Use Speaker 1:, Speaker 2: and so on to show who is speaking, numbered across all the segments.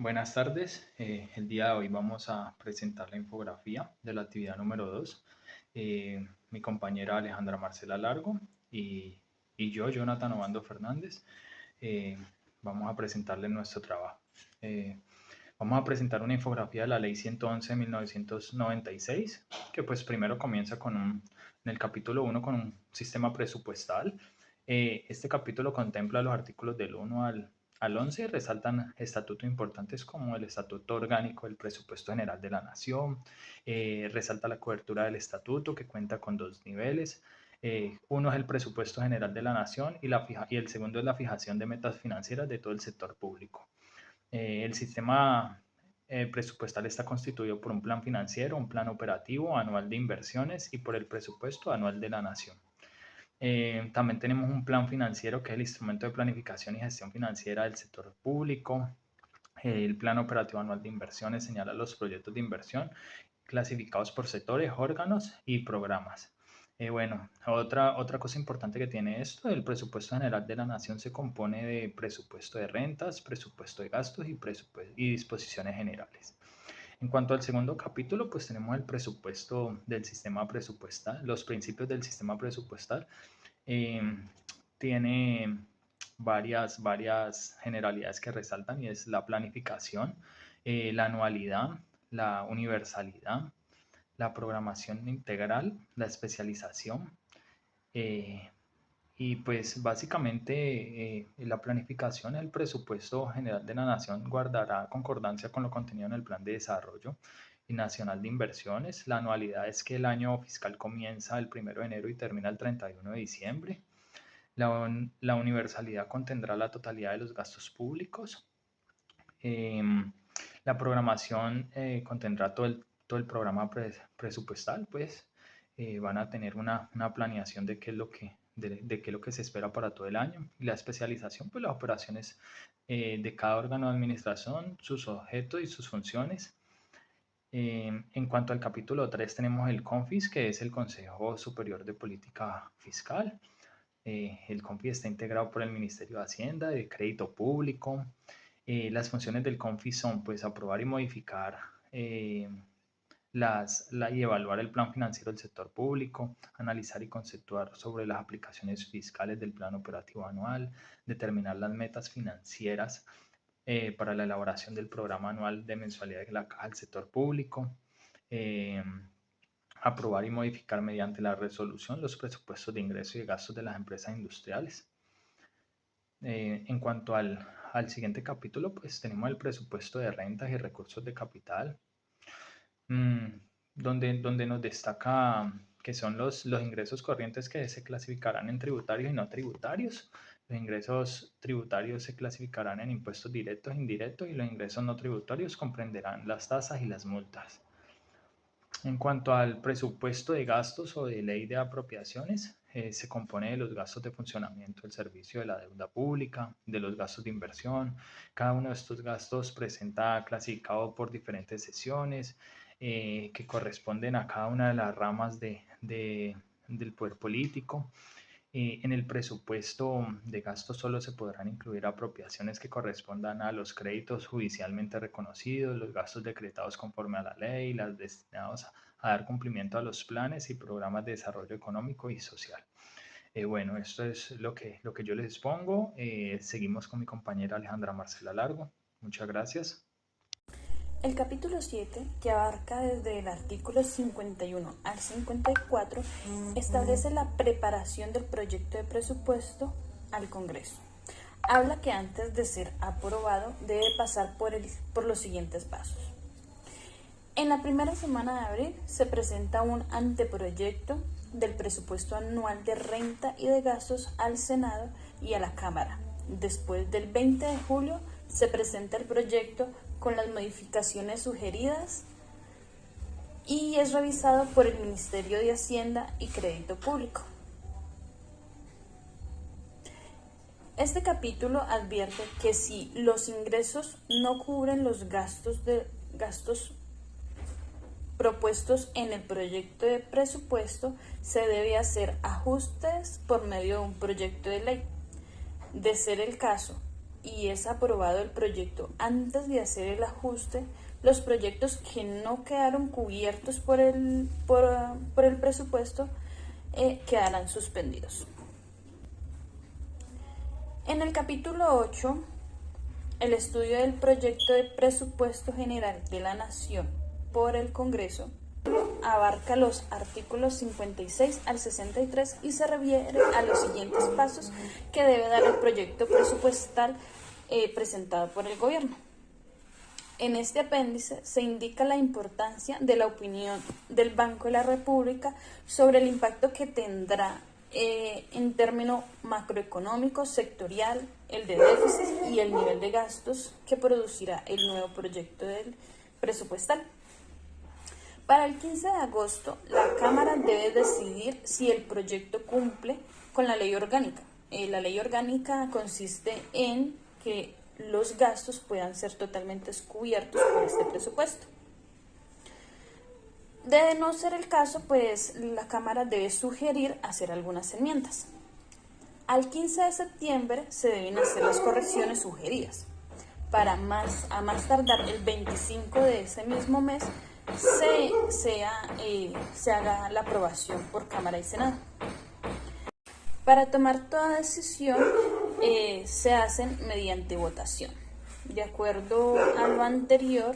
Speaker 1: Buenas tardes. El día de hoy vamos a presentar la infografía de la actividad número 2. Mi compañera Alejandra Marcela Largo y yo, Jonathan Obando Fernández, eh, vamos a presentarle nuestro trabajo. Vamos a presentar una infografía de la Ley 111 de 1996, que pues primero comienza en el capítulo 1 con un sistema presupuestal. Este capítulo contempla los artículos del 1 al 11 y resaltan estatutos importantes como el Estatuto Orgánico del Presupuesto General de la Nación. Resalta la cobertura del estatuto, que cuenta con dos niveles. Uno es el presupuesto general de la Nación y el segundo es la fijación de metas financieras de todo el sector público. El sistema presupuestal está constituido por un plan financiero, un plan operativo anual de inversiones y por el presupuesto anual de la Nación. También tenemos un plan financiero, que es el instrumento de planificación y gestión financiera del sector público. El plan operativo anual de inversiones señala los proyectos de inversión clasificados por sectores, órganos y programas. Otra cosa importante que tiene esto: el presupuesto general de la Nación se compone de presupuesto de rentas, presupuesto de gastos y disposiciones generales. En cuanto al segundo capítulo, pues tenemos el presupuesto del sistema presupuestal, los principios del sistema presupuestal. Eh, Tiene varias generalidades que resaltan, y es la planificación, la anualidad, la universalidad, la programación integral, la especialización. eh, y pues básicamente la planificación, el presupuesto general de la Nación guardará concordancia con lo contenido en el Plan de Desarrollo y Nacional de Inversiones. La anualidad es que el año fiscal comienza el 1 de enero y termina el 31 de diciembre. La universalidad contendrá la totalidad de los gastos públicos. Eh, la programación contendrá todo el programa presupuestal, pues van a tener una planeación de qué es lo que se espera para todo el año. Y la especialización, pues las operaciones de cada órgano de administración, sus objetos y sus funciones. En cuanto al capítulo 3, tenemos el CONFIS, que es el Consejo Superior de Política Fiscal. El CONFIS está integrado por el Ministerio de Hacienda, de Crédito Público. Las funciones del CONFIS son, pues, aprobar y modificar y evaluar el plan financiero del sector público, analizar y conceptuar sobre las aplicaciones fiscales del plan operativo anual, determinar las metas financieras para la elaboración del programa anual de mensualidad de la caja del sector público. Eh, Aprobar y modificar mediante la resolución los presupuestos de ingresos y de gastos de las empresas industriales. En cuanto al siguiente capítulo, pues tenemos el presupuesto de rentas y recursos de capital, mmm, donde nos destaca que son los ingresos corrientes, que se clasificarán en tributarios y no tributarios. Los ingresos tributarios se clasificarán en impuestos directos e indirectos, y los ingresos no tributarios comprenderán las tasas y las multas. En cuanto al presupuesto de gastos o de ley de apropiaciones, se compone de los gastos de funcionamiento del servicio, de la deuda pública, de los gastos de inversión. Cada uno de estos gastos presenta clasificado por diferentes sesiones que corresponden a cada una de las ramas del poder político. En el presupuesto de gastos solo se podrán incluir apropiaciones que correspondan a los créditos judicialmente reconocidos, los gastos decretados conforme a la ley, las destinados a dar cumplimiento a los planes y programas de desarrollo económico y social. Esto es lo que yo les expongo. Seguimos con mi compañera Alejandra Marcela Largo. Muchas gracias.
Speaker 2: El capítulo 7, que abarca desde el artículo 51 al 54, establece la preparación del proyecto de presupuesto al Congreso. Habla que antes de ser aprobado debe pasar por los siguientes pasos. En la primera semana de abril se presenta un anteproyecto del presupuesto anual de renta y de gastos al Senado y a la Cámara. Después del 20 de julio se presenta el proyecto con las modificaciones sugeridas y es revisado por el Ministerio de Hacienda y Crédito Público. Este capítulo advierte que si los ingresos no cubren los gastos propuestos en el proyecto de presupuesto, se debe hacer ajustes por medio de un proyecto de ley. De ser el caso y es aprobado el proyecto antes de hacer el ajuste, los proyectos que no quedaron cubiertos por el presupuesto quedarán suspendidos. En el capítulo 8, el estudio del proyecto de presupuesto general de la Nación por el Congreso abarca los artículos 56 al 63 y se refiere a los siguientes pasos que debe dar el proyecto presupuestal presentado por el gobierno. En este apéndice se indica la importancia de la opinión del Banco de la República sobre el impacto que tendrá en término macroeconómico, sectorial, el de déficit y el nivel de gastos que producirá el nuevo proyecto del presupuestal. Para el 15 de agosto, la Cámara debe decidir si el proyecto cumple con la ley orgánica. La ley orgánica consiste en que los gastos puedan ser totalmente cubiertos por este presupuesto. De no ser el caso, pues la Cámara debe sugerir hacer algunas enmiendas. Al 15 de septiembre se deben hacer las correcciones sugeridas. A más tardar el 25 de ese mismo mes se haga la aprobación por Cámara y Senado. Para tomar toda decisión se hacen mediante votación. De acuerdo a lo anterior,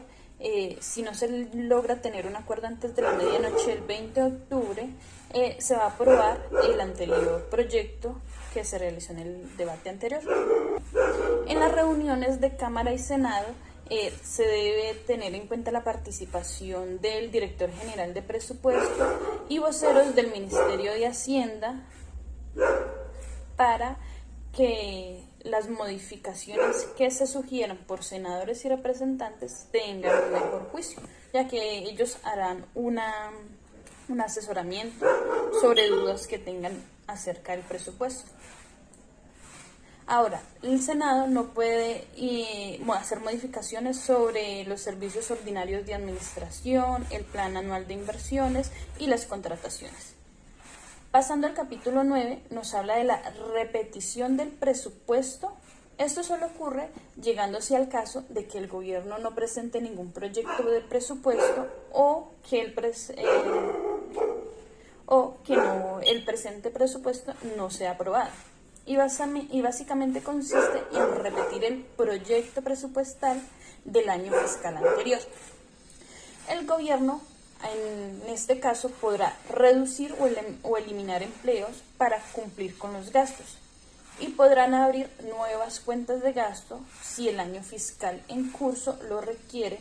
Speaker 2: si no se logra tener un acuerdo antes de la medianoche del 20 de octubre, se va a aprobar el anterior proyecto que se realizó en el debate anterior. En las reuniones de Cámara y Senado se debe tener en cuenta la participación del director general de presupuesto y voceros del Ministerio de Hacienda para que las modificaciones que se sugieran por senadores y representantes tengan un mejor juicio, ya que ellos harán un asesoramiento sobre dudas que tengan acerca del presupuesto. Ahora, el Senado no puede hacer modificaciones sobre los servicios ordinarios de administración, el plan anual de inversiones y las contrataciones. Pasando al capítulo 9, nos habla de la repetición del presupuesto. Esto solo ocurre llegándose al caso de que el gobierno no presente ningún proyecto de presupuesto o que el presente presupuesto no sea aprobado. Y básicamente consiste en repetir el proyecto presupuestal del año fiscal anterior. El gobierno, en este caso, podrá reducir o eliminar empleos para cumplir con los gastos y podrán abrir nuevas cuentas de gasto si el año fiscal en curso lo requiere,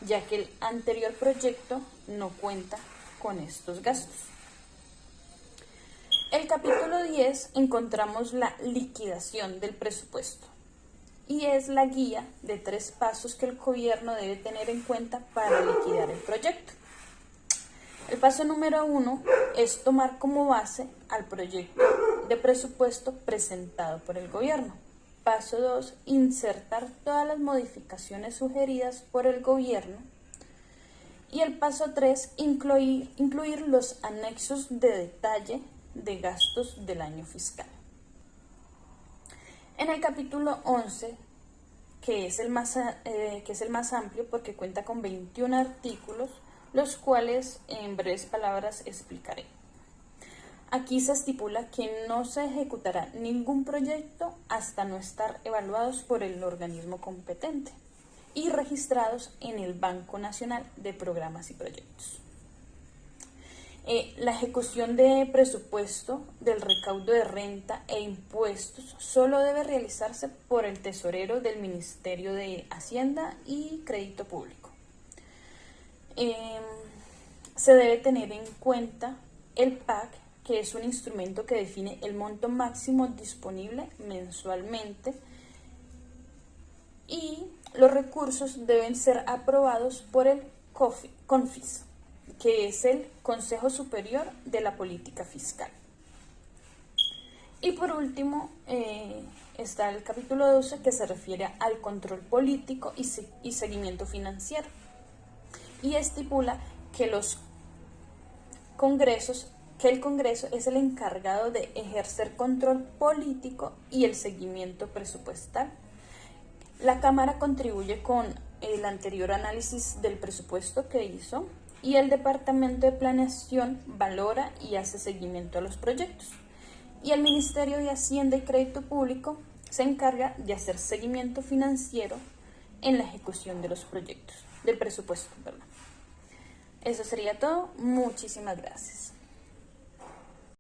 Speaker 2: ya que el anterior proyecto no cuenta con estos gastos. En el capítulo 10 encontramos la liquidación del presupuesto y es la guía de 3 pasos que el gobierno debe tener en cuenta para liquidar el proyecto. El paso número 1 es tomar como base al proyecto de presupuesto presentado por el gobierno. Paso 2, insertar todas las modificaciones sugeridas por el gobierno. Y el paso 3, incluir los anexos de detalle de gastos del año fiscal. En el capítulo 11, que es el más amplio porque cuenta con 21 artículos, los cuales en breves palabras explicaré. Aquí se estipula que no se ejecutará ningún proyecto hasta no estar evaluados por el organismo competente y registrados en el Banco Nacional de Programas y Proyectos. La ejecución de presupuesto del recaudo de renta e impuestos solo debe realizarse por el tesorero del Ministerio de Hacienda y Crédito Público. Se debe tener en cuenta el PAC, que es un instrumento que define el monto máximo disponible mensualmente, y los recursos deben ser aprobados por el CONFIS, que es el Consejo Superior de la Política Fiscal. Y por último está el capítulo 12, que se refiere al control político y seguimiento financiero, y estipula que el Congreso es el encargado de ejercer control político y el seguimiento presupuestal, La Cámara contribuye con el anterior análisis del presupuesto que hizo y el Departamento de Planeación valora y hace seguimiento a los proyectos. Y el Ministerio de Hacienda y Crédito Público se encarga de hacer seguimiento financiero en la ejecución de los proyectos, del presupuesto, perdón. Eso sería todo. Muchísimas gracias.